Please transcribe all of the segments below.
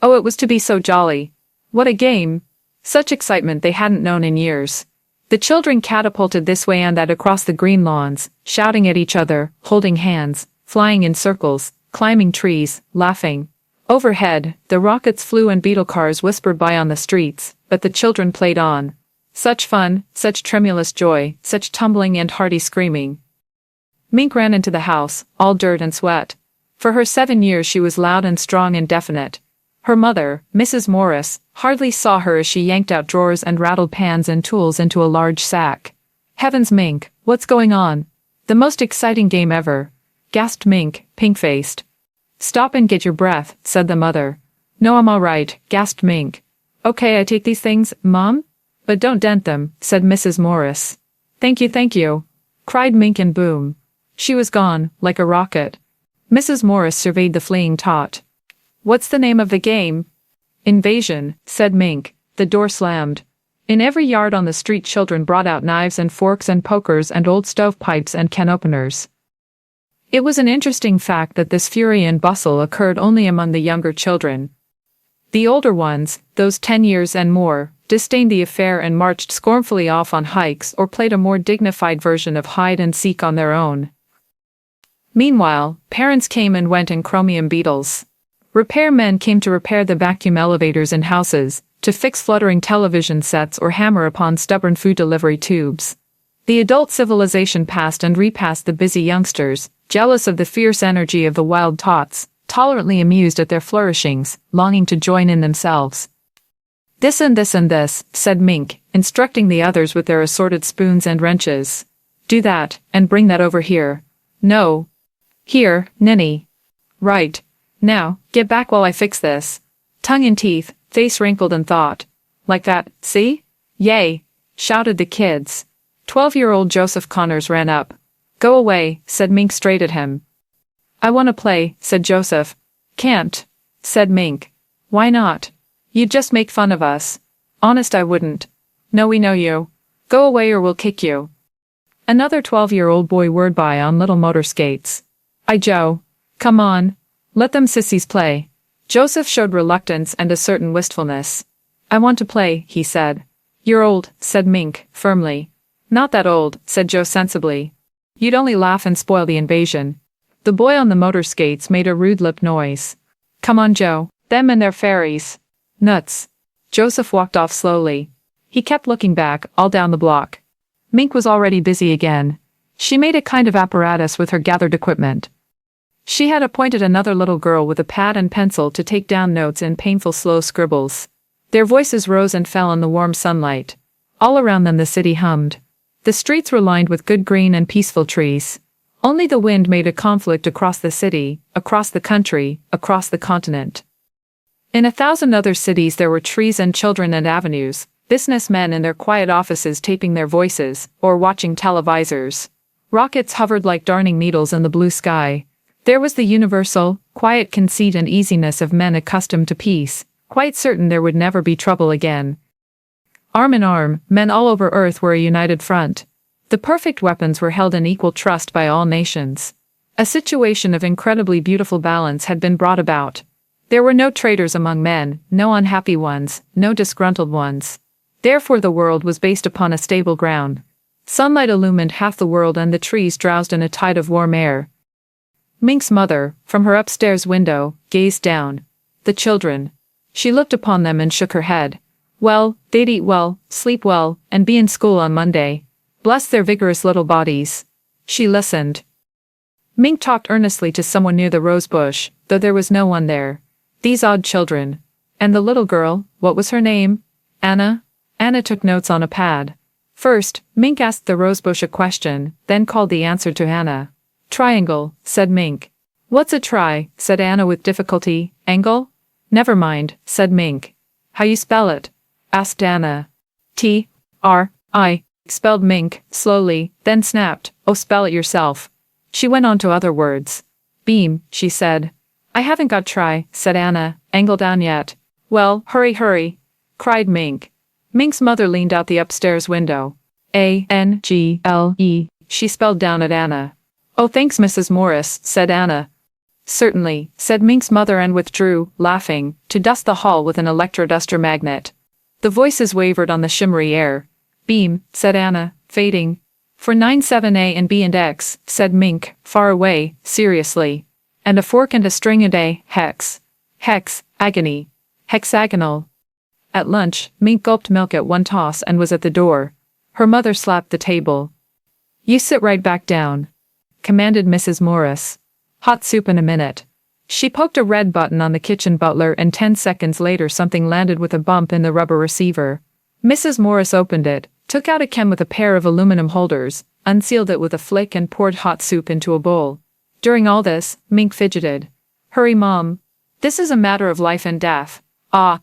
Oh, it was to be so jolly. What a game! Such excitement they hadn't known in years. The children catapulted this way and that across the green lawns, shouting at each other, holding hands, flying in circles, climbing trees, laughing. Overhead, the rockets flew and beetle cars whispered by on the streets, but the children played on. Such fun, such tremulous joy, such tumbling and hearty screaming. Mink ran into the house, all dirt and sweat. For her 7 years she was loud and strong and definite. Her mother, Mrs. Morris, hardly saw her as she yanked out drawers and rattled pans and tools into a large sack. Heavens, Mink, what's going on? The most exciting game ever, gasped Mink, pink-faced. Stop and get your breath, said the mother. No, I'm all right, gasped Mink. Okay, I take these things, Mom? But don't dent them, said Mrs. Morris. Thank you, cried Mink and boom. She was gone, like a rocket. Mrs. Morris surveyed the fleeing tot. What's the name of the game? Invasion, said Mink. The door slammed. In every yard on the street children brought out knives and forks and pokers and old stovepipes and can openers. It was an interesting fact that this fury and bustle occurred only among the younger children. The older ones, those 10 years and more, disdained the affair and marched scornfully off on hikes or played a more dignified version of hide-and-seek on their own. Meanwhile, parents came and went in chromium beetles. Repairmen came to repair the vacuum elevators in houses, to fix fluttering television sets or hammer upon stubborn food delivery tubes. The adult civilization passed and repassed the busy youngsters, jealous of the fierce energy of the wild tots, tolerantly amused at their flourishings, longing to join in themselves. This and this and this, said Mink, instructing the others with their assorted spoons and wrenches. Do that, and bring that over here. No. Here, ninny. Right. Now, get back while I fix this. Tongue in teeth, face wrinkled in thought. Like that, see? Yay! Shouted the kids. 12-year-old Joseph Connors ran up. Go away, said Mink straight at him. I want to play, said Joseph. Can't, said Mink. Why not? You'd just make fun of us. Honest, I wouldn't. No, we know you. Go away or we'll kick you. Another 12-year-old boy whirred by on little motor skates. Joe. Come on. Let them sissies play. Joseph showed reluctance and a certain wistfulness. I want to play, he said. You're old, said Mink, firmly. Not that old, said Joe sensibly. You'd only laugh and spoil the invasion. The boy on the motor skates made a rude lip noise. Come on, Joe. Them and their fairies. Nuts. Joseph walked off slowly. He kept looking back, all down the block. Mink was already busy again. She made a kind of apparatus with her gathered equipment. She had appointed another little girl with a pad and pencil to take down notes in painful slow scribbles. Their voices rose and fell in the warm sunlight. All around them the city hummed. The streets were lined with good green and peaceful trees. Only the wind made a conflict across the city, across the country, across the continent. In 1,000 other cities there were trees and children and avenues, businessmen in their quiet offices taping their voices, or watching televisors. Rockets hovered like darning needles in the blue sky. There was the universal, quiet conceit and easiness of men accustomed to peace, quite certain there would never be trouble again. Arm in arm, men all over earth were a united front. The perfect weapons were held in equal trust by all nations. A situation of incredibly beautiful balance had been brought about. There were no traitors among men, no unhappy ones, no disgruntled ones. Therefore the world was based upon a stable ground. Sunlight illumined half the world and the trees drowsed in a tide of warm air. Mink's mother, from her upstairs window, gazed down. The children. She looked upon them and shook her head. Well, they'd eat well, sleep well, and be in school on Monday. Bless their vigorous little bodies. She listened. Mink talked earnestly to someone near the rose bush, though there was no one there. These odd children. And the little girl, what was her name? Anna? Anna took notes on a pad. First, Mink asked the rosebush a question, then called the answer to Anna. Triangle, said Mink. What's a try? Said Anna with difficulty. Angle? Never mind, said Mink. How you spell it? Asked Anna. T-R-I, spelled Mink, slowly, then snapped. Oh, spell it yourself. She went on to other words. Beam, she said. I haven't got try, said Anna. Angle down yet. Well, hurry, cried Mink. Mink's mother leaned out the upstairs window. A-N-G-L-E, she spelled down at Anna. Oh, thanks, Mrs. Morris, said Anna. Certainly, said Mink's mother and withdrew, laughing, to dust the hall with an electroduster magnet. The voices wavered on the shimmery air. Beam, said Anna, fading. For 97A and B and X, said Mink, far away, seriously. And a fork and a string and a hex. Hex, agony. Hexagonal. At lunch, Mink gulped milk at one toss and was at the door. Her mother slapped the table. You sit right back down, commanded Mrs. Morris. Hot soup in a minute. She poked a red button on the kitchen butler and 10 seconds later something landed with a bump in the rubber receiver. Mrs. Morris opened it, took out a chem with a pair of aluminum holders, unsealed it with a flick and poured hot soup into a bowl. During all this, Mink fidgeted. Hurry, Mom. This is a matter of life and death. Ah.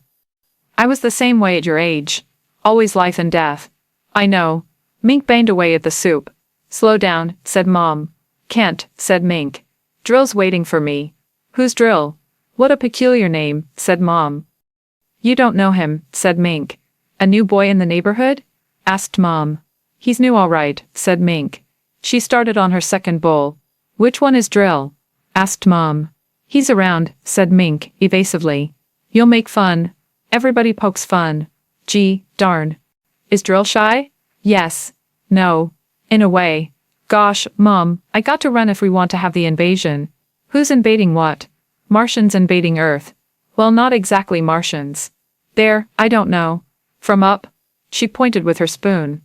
I was the same way at your age. Always life and death. I know. Mink banged away at the soup. Slow down, said Mom. Can't, said Mink. Drill's waiting for me. Who's Drill? What a peculiar name, said Mom. You don't know him, said Mink. A new boy in the neighborhood? Asked Mom. He's new all right, said Mink. She started on her second bowl. Which one is Drill? Asked Mom. He's around, said Mink, evasively. You'll make fun. Everybody pokes fun. Gee, darn. Is Drill shy? Yes. No. In a way. Gosh, Mom, I got to run if we want to have the invasion. Who's invading what? Martians invading Earth. Well, not exactly Martians. There, I don't know. From up? She pointed with her spoon.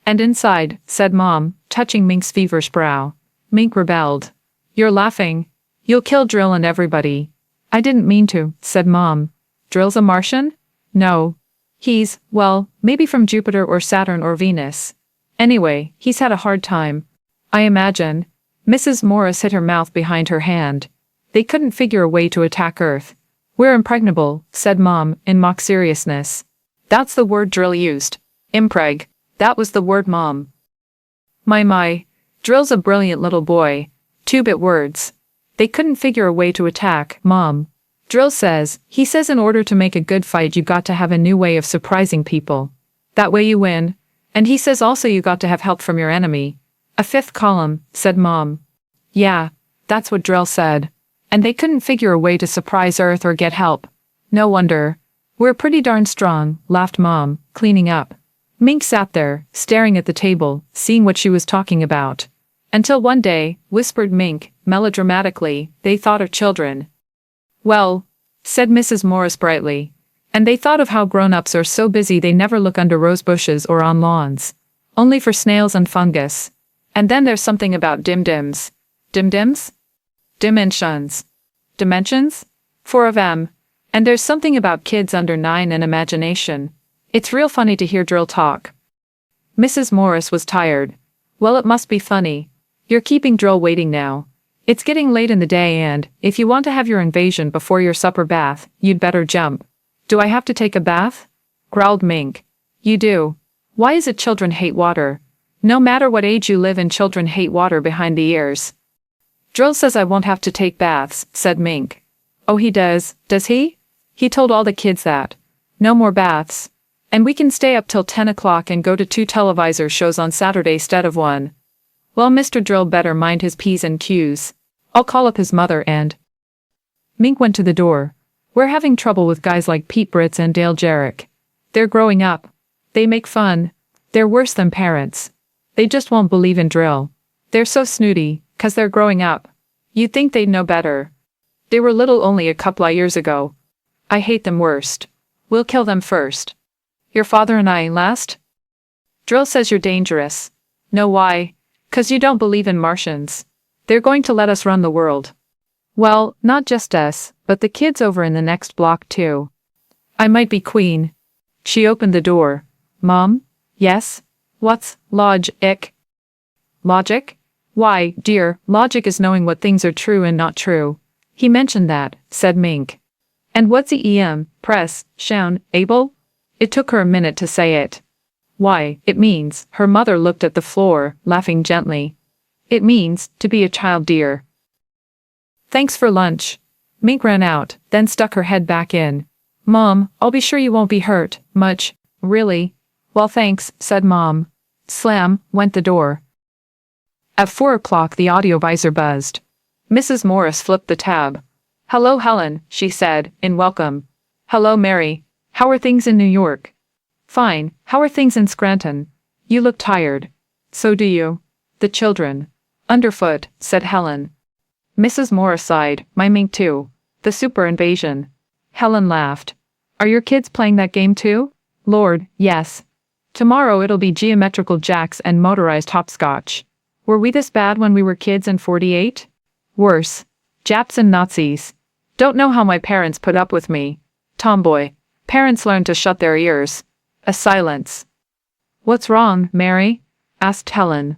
And inside, said Mom, touching Mink's feverish brow. Mink rebelled. You're laughing. You'll kill Drill and everybody. I didn't mean to, said Mom. Drill's a Martian? No. He's, well, maybe from Jupiter or Saturn or Venus. Anyway, he's had a hard time. I imagine. Mrs. Morris hid her mouth behind her hand. They couldn't figure a way to attack Earth. We're impregnable, said Mom, in mock seriousness. That's the word Drill used. Impreg. That was the word, Mom. My. Drill's a brilliant little boy. 2-bit words. They couldn't figure a way to attack, Mom. Drill says, he says in order to make a good fight you got to have a new way of surprising people. That way you win. And he says also you got to have help from your enemy. A 5th column, said Mom. Yeah, that's what Drill said. And they couldn't figure a way to surprise Earth or get help. No wonder. We're pretty darn strong, laughed Mom, cleaning up. Mink sat there, staring at the table, seeing what she was talking about. Until one day, whispered Mink, melodramatically, they thought of children. Well, said Mrs. Morris brightly. And they thought of how grown-ups are so busy they never look under rose bushes or on lawns. Only for snails and fungus. And then there's something about dim-dims. Dim-dims? Dimensions. Dimensions? 4 of 'em. And there's something about kids under 9 and imagination. It's real funny to hear Drill talk. Mrs. Morris was tired. Well, it must be funny. You're keeping Drill waiting now. It's getting late in the day and, if you want to have your invasion before your supper bath, you'd better jump. Do I have to take a bath? Growled Mink. You do. Why is it children hate water? No matter what age you live in, children hate water behind the ears. Drill says I won't have to take baths, said Mink. Oh, he does he? He told all the kids that. No more baths. And we can stay up till 10 o'clock and go to 2 televisor shows on Saturday instead of 1. Well, Mr. Drill better mind his P's and Q's. I'll call up his mother and... Mink went to the door. We're having trouble with guys like Pete Britz and Dale Jarrick. They're growing up. They make fun. They're worse than parents. They just won't believe in Drill. They're so snooty, 'cause they're growing up. You'd think they'd know better. They were little only a couple of years ago. I hate them worst. We'll kill them first. Your father and I last? Drill says you're dangerous. Know why? 'Cause you don't believe in Martians. They're going to let us run the world. Well, not just us, but the kids over in the next block too. I might be queen. She opened the door. Mom? Yes? What's logic? Logic? Why, dear, logic is knowing what things are true and not true. He mentioned that, said Mink. And what's EM, press, shown, able? It took her a minute to say it. Why, it means, her mother looked at the floor, laughing gently. It means, to be a child, dear. Thanks for lunch. Mink ran out, then stuck her head back in. Mom, I'll be sure you won't be hurt, much, really? Well, thanks, said Mom. Slam, went the door. At 4 o'clock the audio visor buzzed. Mrs. Morris flipped the tab. "Hello, Helen," she said, in welcome. "Hello, Mary. How are things in New York?" "Fine. How are things in Scranton? You look tired." "So do you." "The children." "Underfoot," said Helen. Mrs. Morris sighed. "My mink too. The super invasion." Helen laughed. "Are your kids playing that game too?" "Lord, yes. Tomorrow it'll be geometrical jacks and motorized hopscotch." "Were we this bad when we were kids in 48? "Worse. Japs and Nazis. Don't know how my parents put up with me. Tomboy. Parents learn to shut their ears." A silence. "What's wrong, Mary?" asked Helen.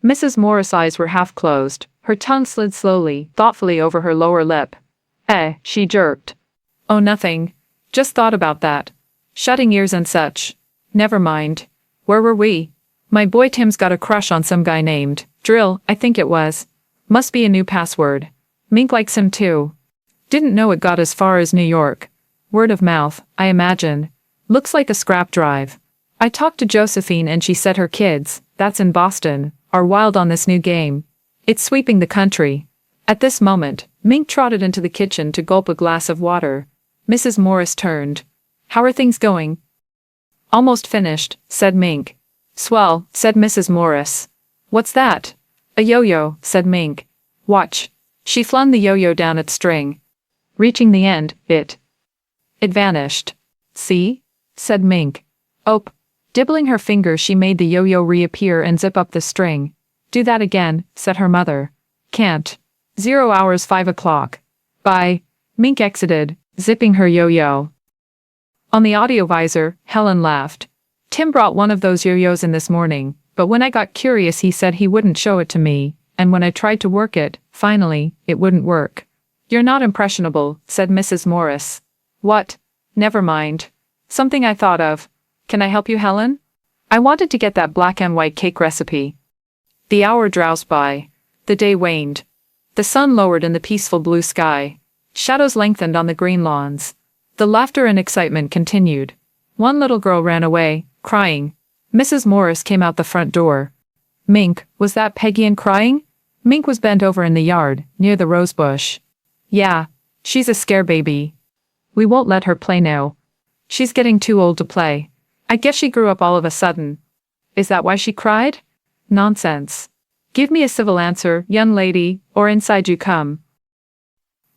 Mrs. Morris' eyes were half closed. Her tongue slid slowly, thoughtfully over her lower lip. She jerked. "Oh, nothing. Just thought about that. Shutting ears and such. Never mind. Where were we? My boy Tim's got a crush on some guy named Drill, I think it was. Must be a new password. Mink likes him too. Didn't know it got as far as New York. Word of mouth, I imagine. Looks like a scrap drive. I talked to Josephine and she said her kids, that's in Boston, are wild on this new game. It's sweeping the country." At this moment, Mink trotted into the kitchen to gulp a glass of water. Mrs. Morris turned. "How are things going?" "Almost finished," said Mink. "Swell," said Mrs. Morris. "What's that?" "A yo-yo," said Mink. "Watch." She flung the yo-yo down its string. Reaching the end, it vanished. "See?" said Mink. "Ope." Dibbling her fingers, she made the yo-yo reappear and zip up the string. "Do that again," said her mother. "Can't. 0 hours 5 o'clock. Bye." Mink exited, zipping her yo-yo. On the audio visor, Helen laughed. "Tim brought one of those yo-yos in this morning, but when I got curious he said he wouldn't show it to me, and when I tried to work it, finally, it wouldn't work." "You're not impressionable," said Mrs. Morris. "What? Never mind. Something I thought of. Can I help you, Helen? I wanted to get that black and white cake recipe." The hour drowsed by. The day waned. The sun lowered in the peaceful blue sky. Shadows lengthened on the green lawns. The laughter and excitement continued. One little girl ran away, crying. Mrs. Morris came out the front door. "Mink, was that Peggy and crying?" Mink was bent over in the yard, near the rose bush. "Yeah. She's a scare baby. We won't let her play now. She's getting too old to play. I guess she grew up all of a sudden." "Is that why she cried?" "Nonsense. Give me a civil answer, young lady, or inside you come."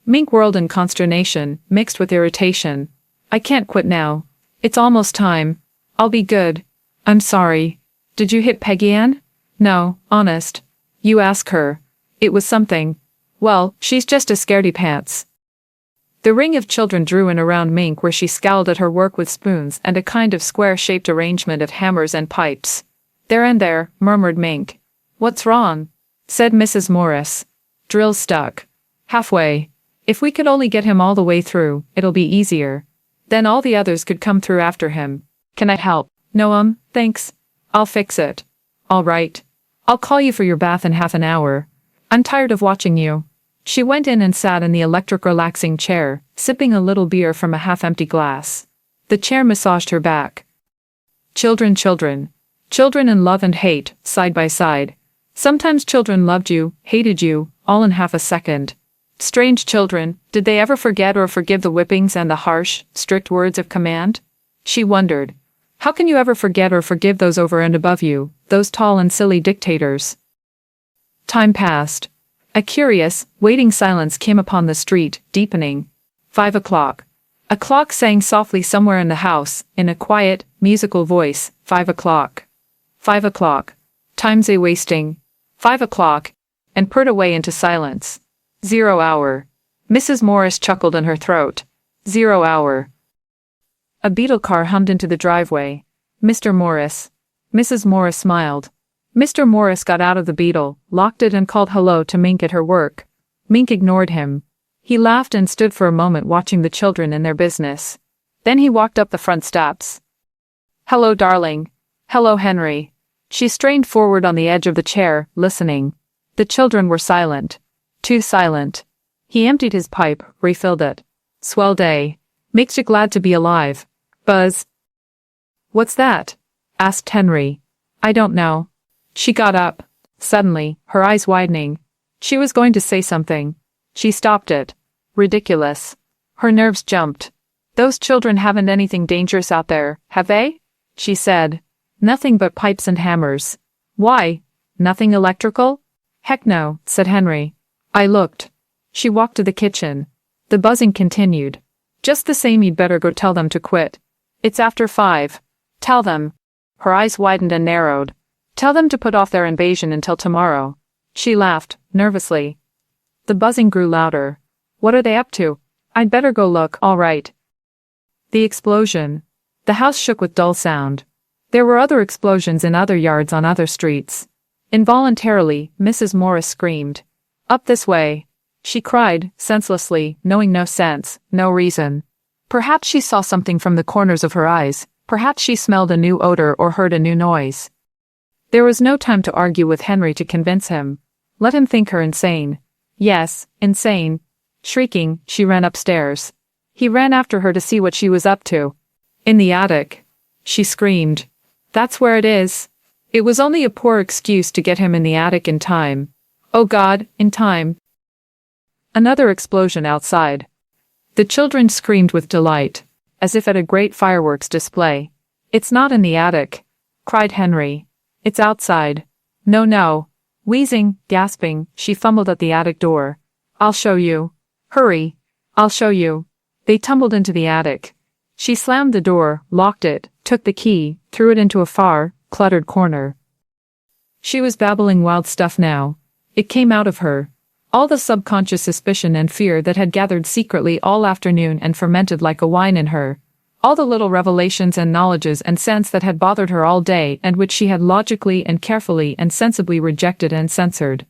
Mink whirled in consternation, mixed with irritation. "I can't quit now. It's almost time. I'll be good. I'm sorry. Did you hit Peggy Ann?" "No, honest. You ask her. It was something. Well, she's just a scaredy pants." The ring of children drew in around Mink where she scowled at her work with spoons and a kind of square-shaped arrangement of hammers and pipes. "There and there," murmured Mink. "What's wrong?" said Mrs. Morris. "Drill's stuck. Halfway. If we could only get him all the way through, it'll be easier. Then all the others could come through after him. Can I help?" "No, thanks. I'll fix it." "All right. I'll call you for your bath in half an hour. I'm tired of watching you." She went in and sat in the electric relaxing chair, sipping a little beer from a half-empty glass. The chair massaged her back. Children, children. Children in love and hate, side by side. Sometimes children loved you, hated you, all in half a second. Strange children, did they ever forget or forgive the whippings and the harsh, strict words of command? She wondered. How can you ever forget or forgive those over and above you, those tall and silly dictators? Time passed. A curious, waiting silence came upon the street, deepening. 5 o'clock. A clock sang softly somewhere in the house, in a quiet, musical voice. 5 o'clock. 5 o'clock. Time's a-wasting. 5 o'clock. And purred away into silence. 0 hour. Mrs. Morris chuckled in her throat. 0 hour. A beetle car hummed into the driveway. "Mr. Morris." Mrs. Morris smiled. Mr. Morris got out of the beetle, locked it and called hello to Mink at her work. Mink ignored him. He laughed and stood for a moment watching the children in their business. Then he walked up the front steps. "Hello, darling." "Hello, Henry." She strained forward on the edge of the chair, listening. The children were silent. Too silent. He emptied his pipe, refilled it. "Swell day. Makes you glad to be alive. Buzz." "What's that?" asked Henry. "I don't know." She got up. Suddenly, her eyes widening. She was going to say something. She stopped it. Ridiculous. Her nerves jumped. Those children haven't anything dangerous out there, have they? She said. Nothing but pipes and hammers. Why? Nothing electrical? Heck no, said Henry. I looked. She walked to the kitchen. The buzzing continued. Just the same, you'd better go tell them to quit. It's after 5. Tell them. Her eyes widened and narrowed. Tell them to put off their invasion until tomorrow. She laughed, nervously. The buzzing grew louder. What are they up to? I'd better go look. All right. The explosion. The house shook with dull sound. There were other explosions in other yards on other streets. Involuntarily, Mrs. Morris screamed. Up this way. She cried, senselessly, knowing no sense, no reason. Perhaps she saw something from the corners of her eyes. Perhaps she smelled a new odor or heard a new noise. There was no time to argue with Henry to convince him. Let him think her insane. Yes, insane. Shrieking, she ran upstairs. He ran after her to see what she was up to. In the attic. She screamed. That's where it is. It was only a poor excuse to get him in the attic in time. Oh God, in time. Another explosion outside. The children screamed with delight, as if at a great fireworks display. It's not in the attic, cried Henry. It's outside. No, no. Wheezing, gasping, she fumbled at the attic door. I'll show you. Hurry. I'll show you. They tumbled into the attic. She slammed the door, locked it, took the key, threw it into a far, cluttered corner. She was babbling wild stuff now. It came out of her. All the subconscious suspicion and fear that had gathered secretly all afternoon and fermented like a wine in her. All the little revelations and knowledges and sense that had bothered her all day and which she had logically and carefully and sensibly rejected and censored.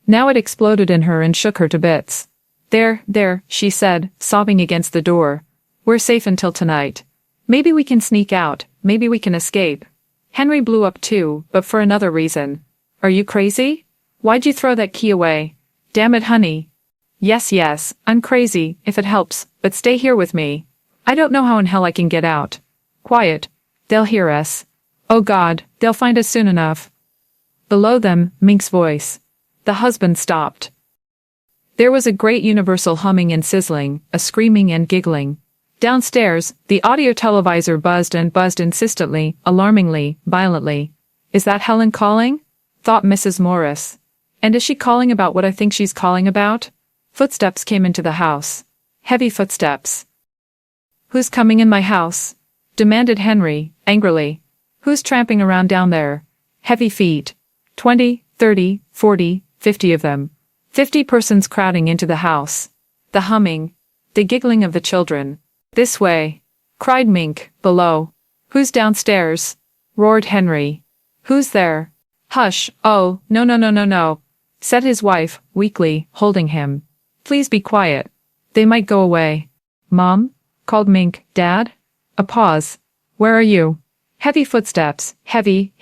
Now it exploded in her and shook her to bits. There, she said, sobbing against the door. We're safe until tonight. Maybe we can sneak out, maybe we can escape. Henry blew up too, but for another reason. Are you crazy? Why'd you throw that key away? Damn it, honey. Yes, I'm crazy, if it helps, but stay here with me. I don't know how in hell I can get out. Quiet. They'll hear us. Oh God, they'll find us soon enough. Below them, Mink's voice. The husband stopped. There was a great universal humming and sizzling, a screaming and giggling. Downstairs, the audio televisor buzzed and buzzed insistently, alarmingly, violently. Is that Helen calling? Thought Mrs. Morris. And is she calling about what I think she's calling about? Footsteps came into the house. Heavy footsteps. Who's coming in my house? Demanded Henry, angrily. Who's tramping around down there? Heavy feet. 20, 30, 40, 50 of them. 50 persons crowding into the house. The humming. The giggling of the children. This way. Cried Mink, below. Who's downstairs? Roared Henry. Who's there? Hush, oh, no, said his wife, weakly, holding him. Please be quiet. They might go away. Mom? Called Mink. Dad? A pause. Where are you? Heavy footsteps, heavy,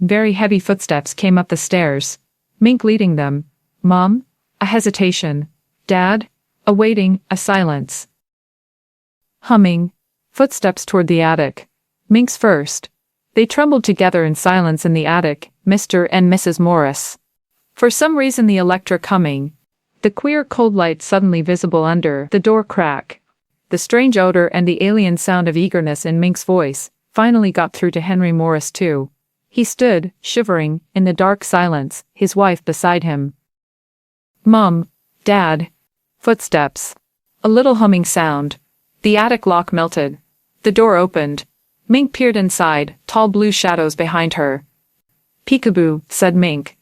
very heavy footsteps came up the stairs. Mink leading them. Mom? A hesitation. Dad? A waiting, a silence. Humming. Footsteps toward the attic. Mink's first. They trembled together in silence in the attic, Mr. and Mrs. Morris. For some reason the electric humming. The queer cold light suddenly visible under the door crack. The strange odor and the alien sound of eagerness in Mink's voice finally got through to Henry Morris too. He stood, shivering, in the dark silence, his wife beside him. Mom. Dad. Footsteps. A little humming sound. The attic lock melted. The door opened. Mink peered inside, tall blue shadows behind her. Peekaboo, said Mink.